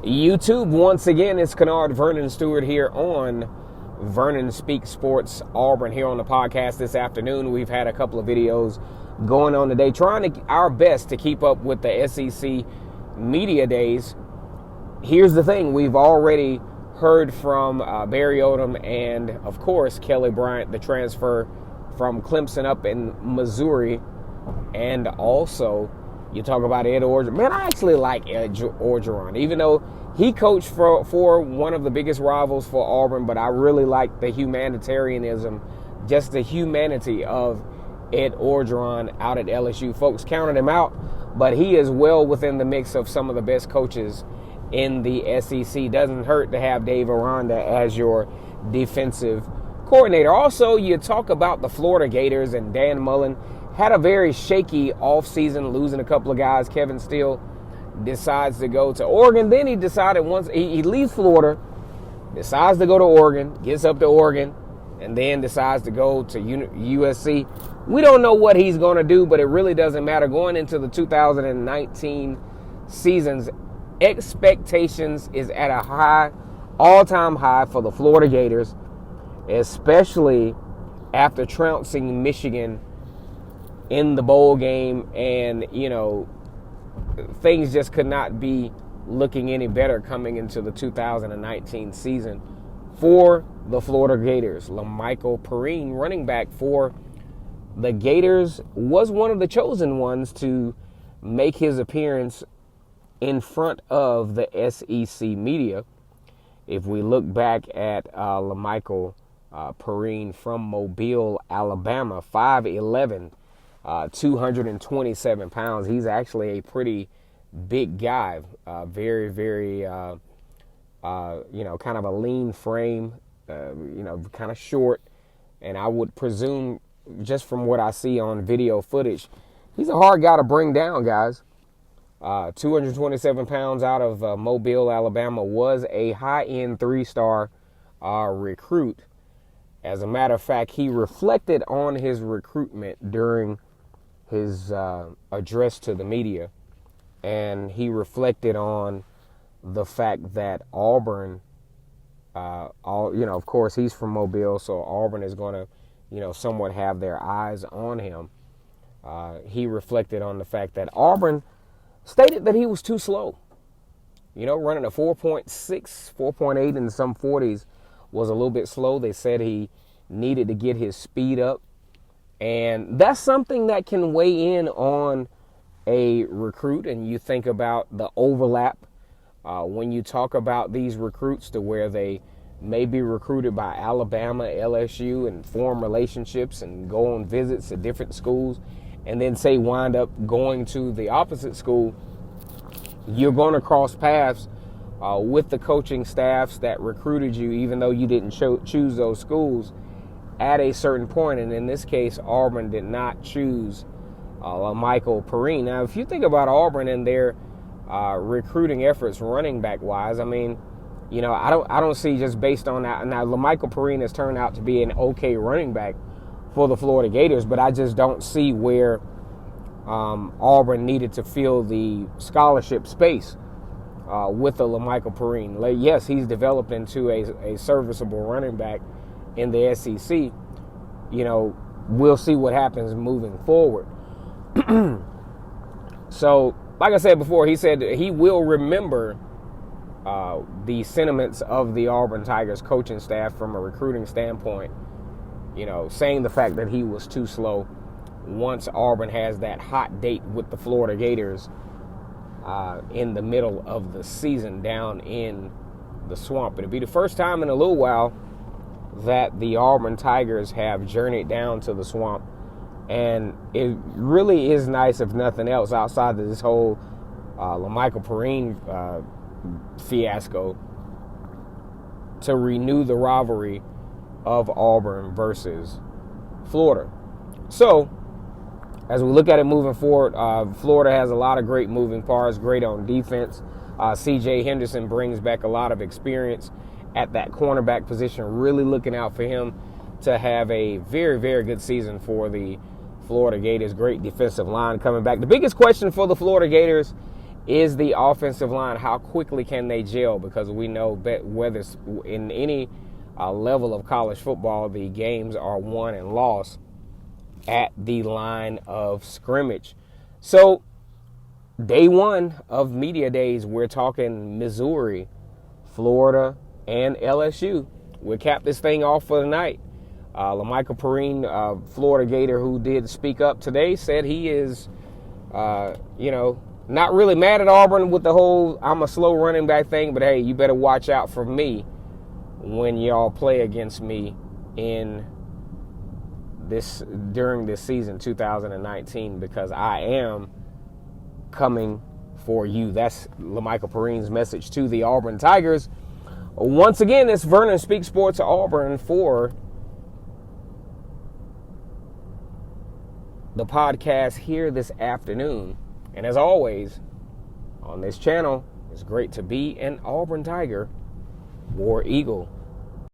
YouTube, once again, it's Kennard Vernon Stewart here on Vernon Speaks Sports Auburn here on the podcast this afternoon. We've had a couple of videos going on today, trying our best to keep up with the SEC media days. Here's the thing. We've already heard from Barry Odom and, of course, Kelly Bryant, the transfer from Clemson up in Missouri. And also, you talk about Ed Orgeron. Man, I actually like Ed Orgeron, even though he coached for one of the biggest rivals for Auburn, but I really like the humanitarianism, just the humanity of Ed Orgeron out at LSU. Folks counted him out, but he is well within the mix of some of the best coaches in the SEC. Doesn't hurt to have Dave Aranda as your defensive coordinator. Also, you talk about the Florida Gators, and Dan Mullen had a very shaky offseason, losing a couple of guys. Kevin Steele decides to go to Oregon. Then he decided once he leaves Florida, decides to go to Oregon, gets up to Oregon, and then decides to go to USC. We don't know what he's going to do, but it really doesn't matter. Going into the 2019 season's expectations is at a high, all-time high for the Florida Gators, especially after trouncing Michigan in the bowl game, and, you know, things just could not be looking any better coming into the 2019 season for the Florida Gators. Lamical Perine, running back for the Gators, was one of the chosen ones to make his appearance in front of the SEC media. If we look back at Lamical Perine from Mobile, Alabama, 5'11", 227 pounds. He's actually a pretty big guy. Very, very, kind of a lean frame, kind of short. And I would presume, just from what I see on video footage, he's a hard guy to bring down, guys. 227 pounds out of Mobile, Alabama, was a high-end 3-star recruit. As a matter of fact, he reflected on his recruitment during his address to the media, and he reflected on the fact that Auburn, of course, he's from Mobile, so Auburn is going to, somewhat have their eyes on him. He reflected on the fact that Auburn stated that he was too slow. Running a 4.6, 4.8 in some 40s was a little bit slow. They said he needed to get his speed up. And that's something that can weigh in on a recruit. And you think about the overlap when you talk about these recruits, to where they may be recruited by Alabama, LSU, and form relationships and go on visits to different schools, and then say wind up going to the opposite school. You're going to cross paths with the coaching staffs that recruited you, even though you didn't choose those schools at a certain point. And in this case, Auburn did not choose Lamical Perine. Now, if you think about Auburn and their recruiting efforts running back wise, I mean, I don't see, just based on that. Now, Lamical Perine has turned out to be an okay running back for the Florida Gators, but I just don't see where Auburn needed to fill the scholarship space with the Lamical Perine. Yes, he's developed into a serviceable running back in the SEC. We'll see what happens moving forward. So, like I said before, he said he will remember the sentiments of the Auburn Tigers coaching staff from a recruiting standpoint, saying the fact that he was too slow once Auburn has that hot date with the Florida Gators in the middle of the season down in the swamp. It'll be the first time in a little while that the Auburn Tigers have journeyed down to the swamp. And it really is nice, if nothing else, outside of this whole Lamical Perine fiasco, to renew the rivalry of Auburn versus Florida. So, as we look at it moving forward, Florida has a lot of great moving parts, great on defense. C.J. Henderson brings back a lot of experience at that cornerback position. Really looking out for him to have a very, very good season for the Florida Gators. Great defensive line coming back. The biggest question for the Florida Gators is the offensive line. How quickly can they gel? Because we know that whether it's in any level of college football, the games are won and lost at the line of scrimmage. So day one of media days, we're talking Missouri, Florida, and LSU. We'll cap this thing off for the night. Lamical Perine, Florida Gator, who did speak up today, said he is, not really mad at Auburn with the whole I'm a slow running back thing, but hey, you better watch out for me when y'all play against me during this season 2019, because I am coming for you. That's Lamical Perine's message to the Auburn Tigers. Once again, it's Vernon Speaks Sports Auburn for the podcast here this afternoon. And as always, on this channel, it's great to be an Auburn Tiger, War Eagle.